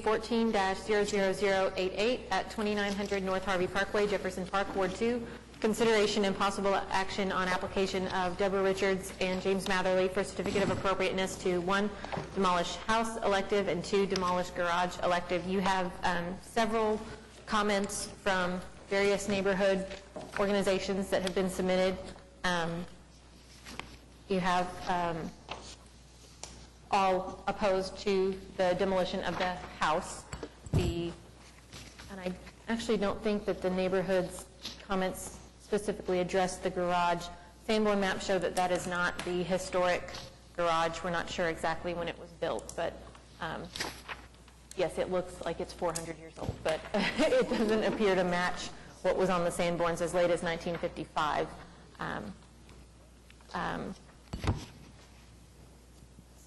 14-00088 at 2900 North Harvey Parkway, Jefferson Park, Ward 2. Consideration and possible action on application of Deborah Richards and James Matherly for certificate of appropriateness to 1, demolish house elective, and 2, demolish garage elective. You have several comments from various neighborhood organizations that have been submitted. You have all opposed to the demolition of the house. And I actually don't think that the neighborhood's comments specifically address the garage. Sanborn maps show that that is not the historic garage. We're not sure exactly when it was built, but yes, it looks like it's 400 years old, but it doesn't appear to match what was on the Sanborns as late as 1955.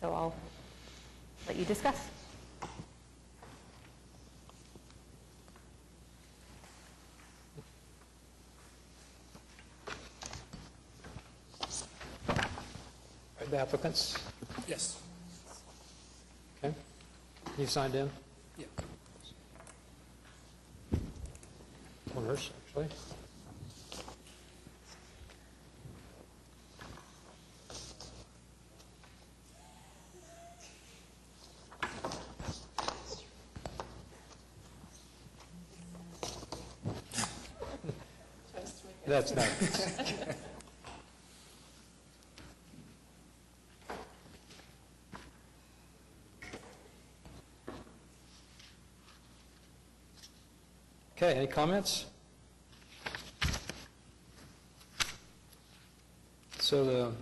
So I'll let you discuss. The applicants? Yes. Okay. You signed in? Yeah. Owners, actually. That's not. Okay, any comments? So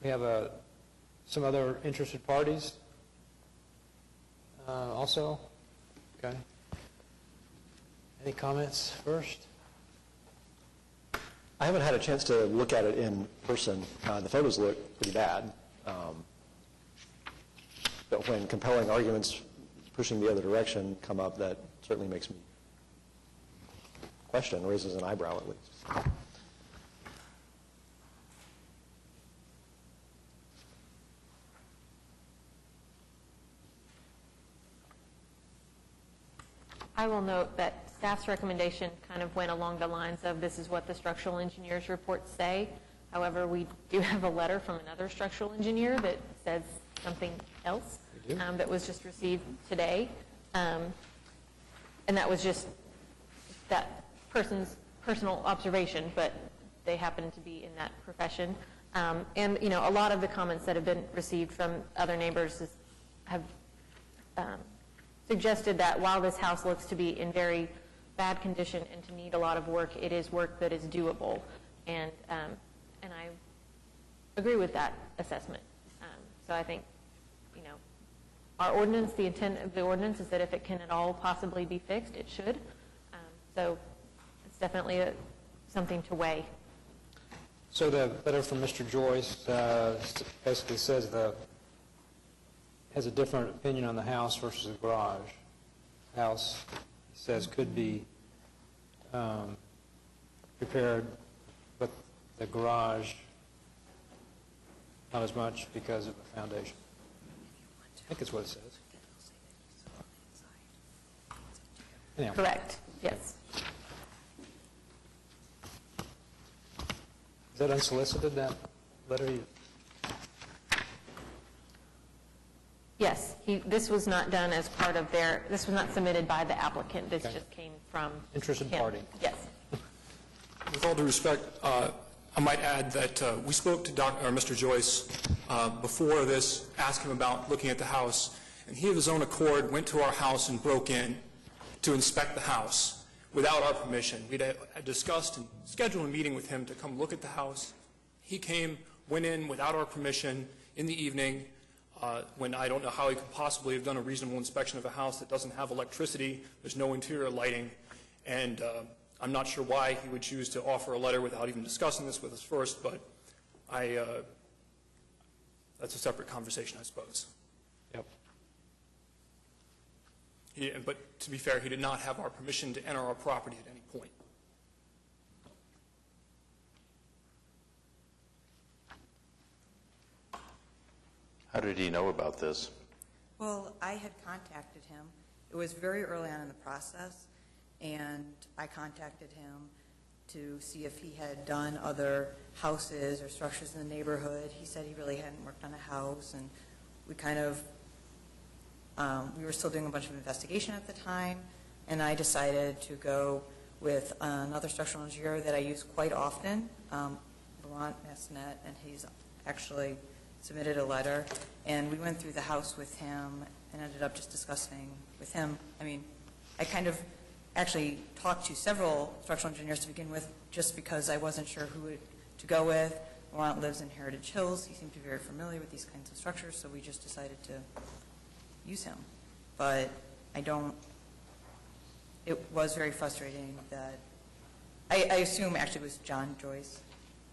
we have some other interested parties also. Okay. Any comments first? I haven't had a chance to look at it in person. The photos look pretty bad. But when compelling arguments pushing the other direction come up, that certainly makes me question, raises an eyebrow at least. I will note that staff's recommendation kind of went along the lines of this is what the structural engineer's reports say. However, we do have a letter from another structural engineer that says something else that was just received today. And that was just that person's personal observation, but they happen to be in that profession. And, you know, a lot of the comments that have been received from other neighbors have suggested that while this house looks to be in very bad condition and to need a lot of work, it is work that is doable. And I agree with that assessment. So I think, you know, our ordinance, the intent of the ordinance is that if it can at all possibly be fixed, it should. So it's definitely something to weigh. So the letter from Mr. Joyce basically says has a different opinion on the house versus the garage. House, he says, could be repaired, but the garage not as much because of the foundation. I think that's what it says. Anyhow. Correct, yes. Is that unsolicited, that letter? Yes, this was not done as part of this was not submitted by the applicant. This just came from interested him. Party. Yes. With all due respect, I might add that we spoke to Mr. Joyce before this, asked him about looking at the house, and he of his own accord went to our house and broke in to inspect the house without our permission. We'd discussed and scheduled a meeting with him to come look at the house. He came, went in without our permission in the evening, when I don't know how he could possibly have done a reasonable inspection of a house that doesn't have electricity, there's no interior lighting, and I'm not sure why he would choose to offer a letter without even discussing this with us first, but that's a separate conversation, I suppose. Yep. But to be fair, he did not have our permission to enter our property at any point. How did he know about this? Well, I had contacted him. It was very early on in the process, and I contacted him to see if he had done other houses or structures in the neighborhood. He said he really hadn't worked on a house, and we kind of, we were still doing a bunch of investigation at the time, and I decided to go with another structural engineer that I use quite often, Laurent Mesnet, and he's actually submitted a letter, and we went through the house with him and ended up just discussing with him. I mean, I kind of actually talked to several structural engineers to begin with just because I wasn't sure who to go with. Laurent lives in Heritage Hills. He seemed to be very familiar with these kinds of structures, so we just decided to use him. But I don't, it was very frustrating that, I assume actually it was John Joyce.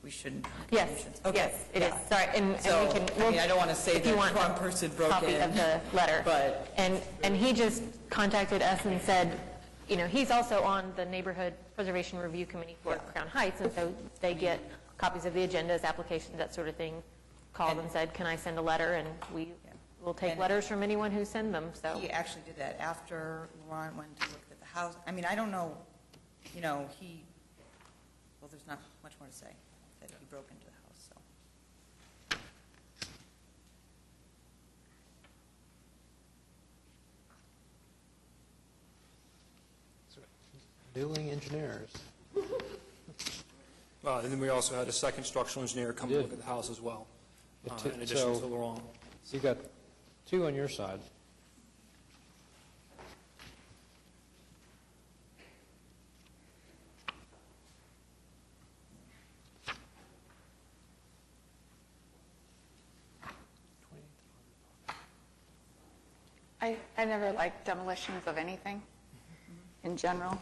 We shouldn't. Yes, Okay. yes, it is. Yeah. Sorry, and So, we can, I mean, I don't want to say if that you the want wrong person broke in. copy of the letter. But, And he just contacted us and said, you know, he's also on the Neighborhood Preservation Review Committee for Crown Heights, and so they get copies of the agendas, applications, that sort of thing. Called and said, can I send a letter? And we will take And- letters from anyone who send them, so. he actually did that after Laurent went to look at the house. I mean, I don't know, you know, well, there's not much more to say, that he broke into the house, so. Dueling engineers. And then we also had a second structural engineer come You look did. at the house as well, It in addition so- to Laurent. So you got two on your side. I never liked demolitions of anything in general,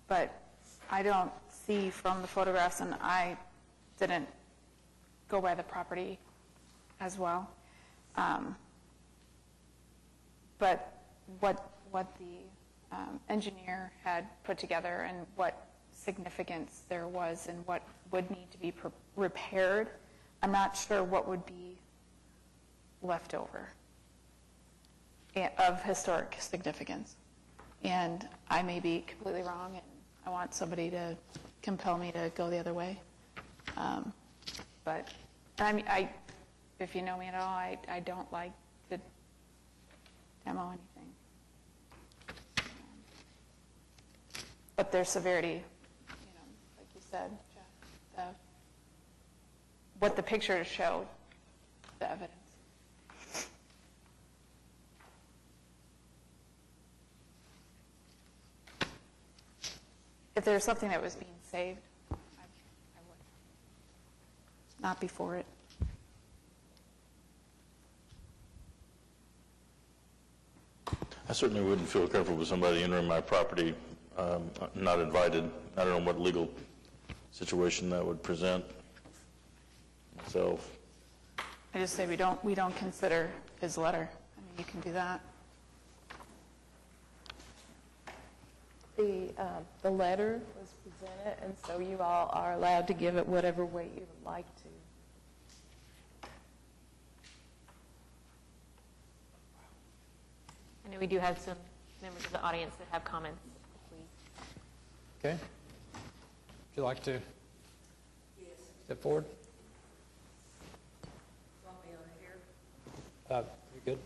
but I don't see from the photographs, and I didn't go by the property as well, but what the engineer had put together and what significance there was and what would need to be repaired, I'm not sure what would be left over of historic significance. And I may be completely wrong, and I want somebody to compel me to go the other way. But I mean, if you know me at all, I don't like to demo anything. But their severity, you know, like you said, Jeff, what the pictures showed, the evidence. If there was something that was being saved, I would not be for it. I certainly wouldn't feel comfortable with somebody entering my property not invited. I don't know what legal situation that would present myself. I just say we don't consider his letter. I mean, you can do that. The letter was presented, and so you all are allowed to give it whatever weight you would like to. I know we do have some members of the audience that have comments, please. Okay. Would you like to step forward? You're good.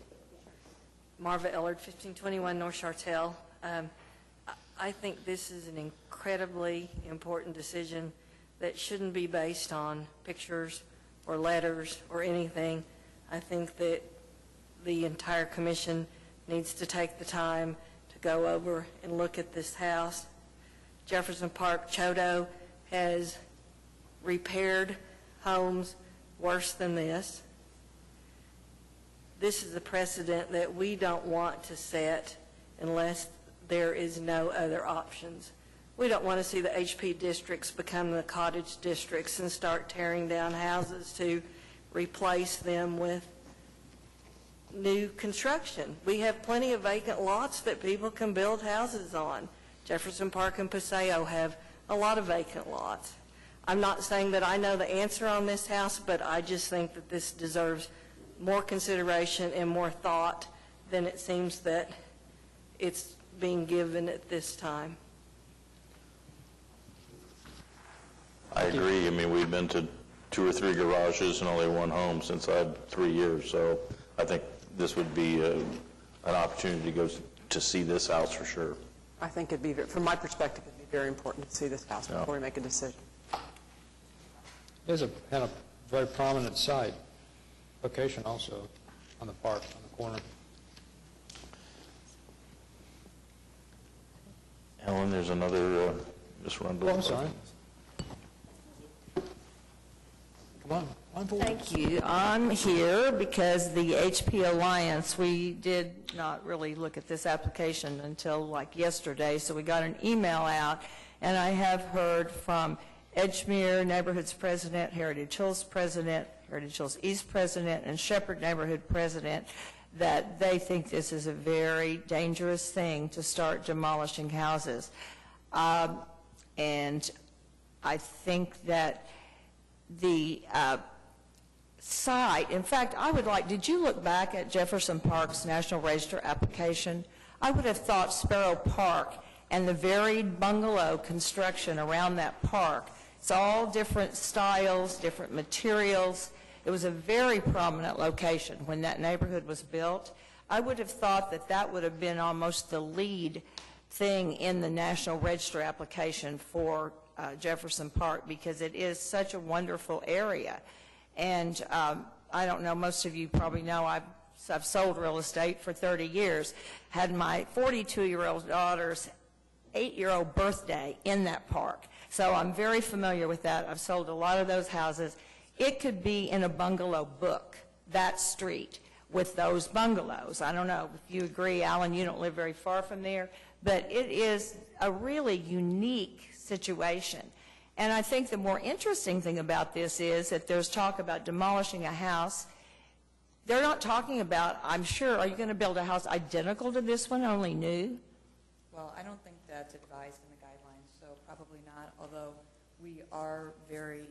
Marva Ellard, 1521 North Chartel. I think this is an incredibly important decision that shouldn't be based on pictures or letters or anything. I think that the entire commission needs to take the time to go over and look at this house. Jefferson Park, Chodo has repaired homes worse than this. This is a precedent that we don't want to set unless there is no other options. We don't want to see the HP districts become the cottage districts and start tearing down houses to replace them with new construction. We have plenty of vacant lots that people can build houses on. Jefferson Park and Paseo have a lot of vacant lots. I'm not saying that I know the answer on this house, but I just think that this deserves more consideration and more thought than it seems that it's being given at this time. I agree. I mean, we've been to 2 or 3 garages and only 1 home since I had 3 years, so I think this would be an opportunity to go to see this house for sure. I think it'd be, from my perspective, it'd be very important to see this house before we make a decision. It is a kind of very prominent site, location also, on the park, on the corner. Ellen, there's another, Ms. Rundle. Oh, I'm sorry. Come on forward. Thank you. I'm here because the HP Alliance, we did not really look at this application until like yesterday, so we got an email out, and I have heard from Edgemere Neighborhood's president, Heritage Hills president, Heritage Hills East president, and Shepherd Neighborhood president that they think this is a very dangerous thing to start demolishing houses. And I think that the site, in fact, I would like, did you look back at Jefferson Park's National Register application? I would have thought Sparrow Park and the varied bungalow construction around that park, it's all different styles, different materials. It was a very prominent location when that neighborhood was built. I would have thought that that would have been almost the lead thing in the National Register application for Jefferson Park, because it is such a wonderful area. And I don't know, most of you probably know I've sold real estate for 30 years, had my 42-year-old daughter's 8-year-old birthday in that park. So I'm very familiar with that. I've sold a lot of those houses. It could be in a bungalow book, that street, with those bungalows. I don't know if you agree, Alan, you don't live very far from there, but it is a really unique situation. And I think the more interesting thing about this is that there's talk about demolishing a house. They're not talking about, I'm sure, are you going to build a house identical to this one, only new? Well, I don't think that's advised in the guidelines, so probably not, although we are very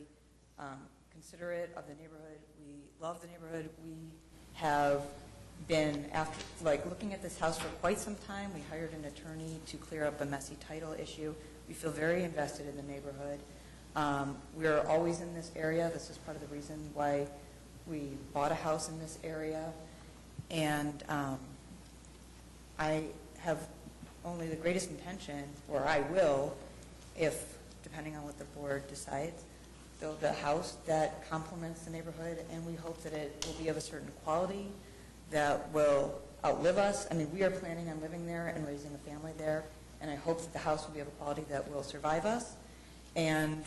considerate of the neighborhood. We love the neighborhood. We have been, after looking at this house for quite some time. We hired an attorney to clear up a messy title issue. We feel very invested in the neighborhood. We're always in this area. This is part of the reason why we bought a house in this area. And I have only the greatest intention, or I will, if, depending on what the board decides, build a house that complements the neighborhood, and we hope that it will be of a certain quality that will outlive us. I mean, we are planning on living there and raising a family there, and I hope that the house will be of a quality that will survive us. And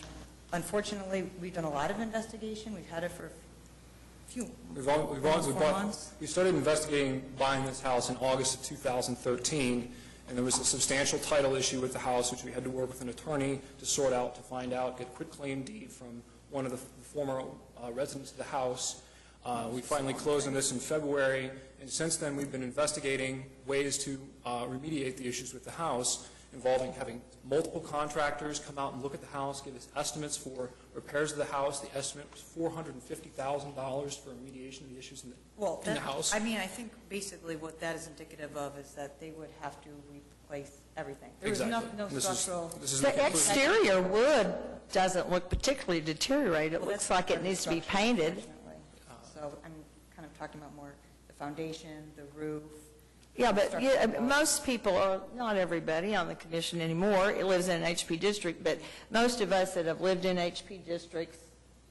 unfortunately, we've done a lot of investigation. We've had it for a few months. We started investigating buying this house in August of 2013, and there was a substantial title issue with the house, which we had to work with an attorney to sort out, to find out, get a quitclaim deed from one of the former residents of the house. We finally closed on this in February, and since then we've been investigating ways to remediate the issues with the house, involving having multiple contractors come out and look at the house, give us estimates for repairs of the house. The estimate was $450,000 for remediation of the issues in the house. I mean, I think basically what that is indicative of is that they would have to replace everything. There was no structural. The exterior wood doesn't look particularly deteriorated. It looks like it needs to be painted. So I'm kind of talking about more the foundation, the roof. Yeah, but most people, or not everybody on the commission anymore, it lives in an HP district, but most of us that have lived in HP districts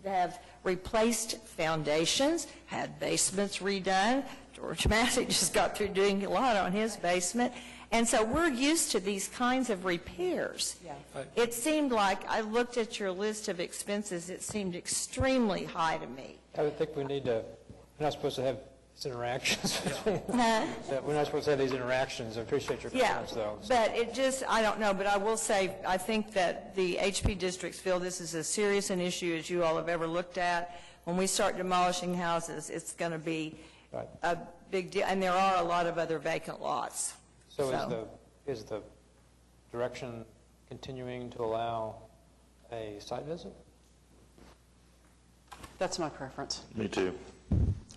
have replaced foundations, had basements redone. George Massey just got through doing a lot on his basement. And so we're used to these kinds of repairs. Yeah. It seemed like, I looked at your list of expenses, it seemed extremely high to me. I would think we need to, we're not supposed to have these interactions. Huh? We're not supposed to have these interactions. I appreciate your comments, though. But it just, I don't know, but I will say, I think that the HP districts feel this is as serious an issue as you all have ever looked at. When we start demolishing houses, it's going to be a big deal, and there are a lot of other vacant lots. So is the direction continuing to allow a site visit? That's my preference. Me too.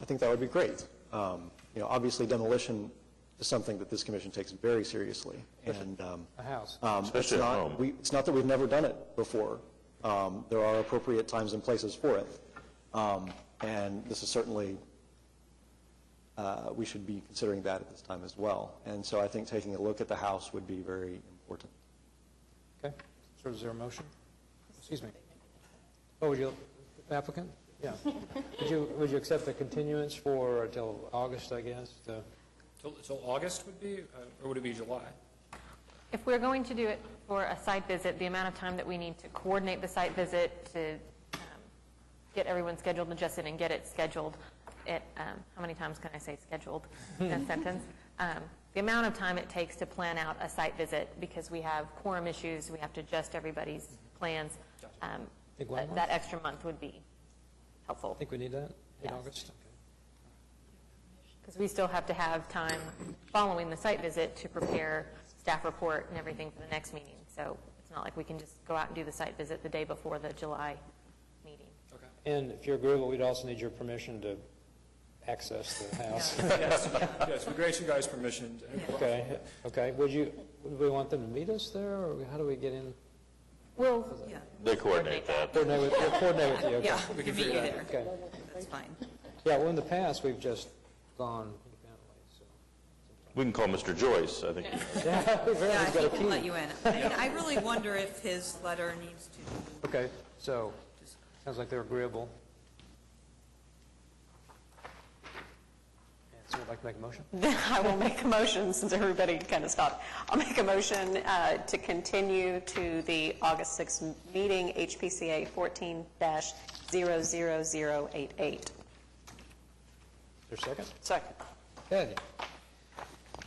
I think that would be great. Obviously demolition is something that this commission takes very seriously. And A house. Especially at home. It's not that we've never done it before. There are appropriate times and places for it. And this is certainly, we should be considering that at this time as well. And so I think taking a look at the house would be very important. Okay, so is there a motion? Excuse me. Oh, would you, applicant? Yeah. Would you accept the continuance for until August, I guess? Till August would be, or would it be July? If we're going to do it for a site visit, the amount of time that we need to coordinate the site visit, to get everyone scheduled and adjusted and get it scheduled, how many times can I say scheduled in a sentence? The amount of time it takes to plan out a site visit, because we have quorum issues, we have to adjust everybody's plans, that extra month would be helpful. I think we need that in Yes. August? Because we still have to have time following the site visit to prepare staff report and everything for the next meeting. So it's not like we can just go out and do the site visit the day before the July meeting. Okay. And if you're agreeable, we'd also need your permission to access the house. Yes, we grant you guys permission. Okay. Would we want them to meet us there, or how do we get in? We'll They coordinate that. Coordinate with you, okay. Yeah, We can meet figure you that there. Okay. That's fine. Yeah, well, in the past, we've just gone independently, so. We can call Mr. Joyce, I think. Yeah, Yeah, he's got a he key. can let you in. I really wonder if his letter needs to, Okay, so, sounds like they're agreeable. And so would like to make a motion? I will make a motion, since everybody kind of stopped. I'll make a motion to continue to the August 6th meeting, HPCA 14-00088. Is there a second? Second. Okay.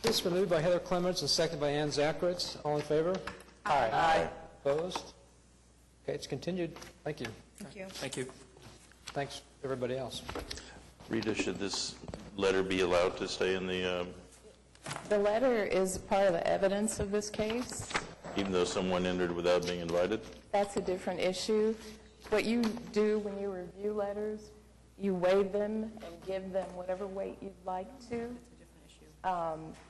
This has been moved by Heather Clements and seconded by Ann Zacharitz. All in favor? Aye. Opposed? Okay, it's continued. Thank you. thank you. Thank you. Thanks, everybody else. Rita, should this letter be allowed to stay in the, The letter is part of the evidence of this case. even though someone entered without being invited? That's a different issue. What you do when you review letters, you weigh them and give them whatever weight you'd like to.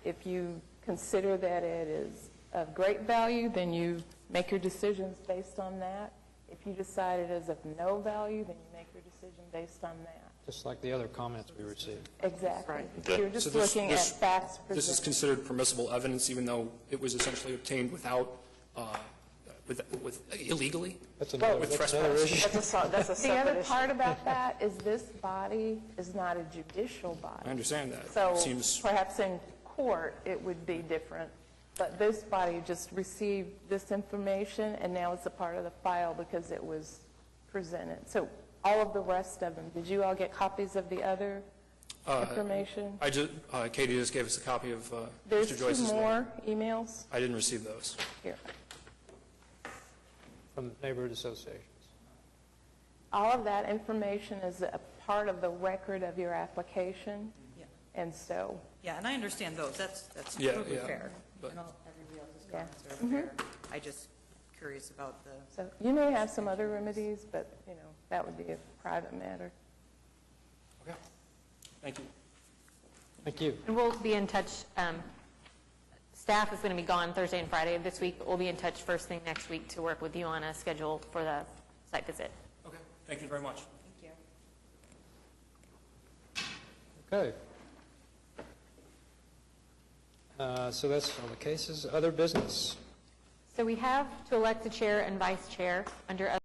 If you consider that it is of great value, then you make your decisions based on that. If you decide it is of no value, then you make your decision based on that. Just like the other comments we received. Exactly. Okay. You're just So this- looking this- at facts This is presented. considered permissible evidence, even though it was essentially obtained without, illegally? That's another With that's another trespass. issue. That's a The separate other issue. part about that is this body is not a judicial body. I understand that. So It seems, perhaps in court, it would be different. But this body just received this information, and now it's a part of the file because it was presented. So all of the rest of them, did you all get copies of the other information? Katie just gave us a copy of There's Mr. two Joyce's letter. more emails I didn't receive those. here. From neighborhood associations. All of that information is a part of the record of your application, Yeah. and so, Yeah, and I understand those. That's Yeah, totally yeah, fair. but- And everybody else's Yeah. comments are fair. I just curious about the, so you may have some other remedies, but, that would be a private matter. Okay. Thank you. Thank you. And we'll be in touch. Staff is going to be gone Thursday and Friday of this week, but we'll be in touch first thing next week to work with you on a schedule for the site visit. Okay. Thank you very much. thank you. Okay. So that's all the cases. Other business? So we have to elect the chair and vice chair under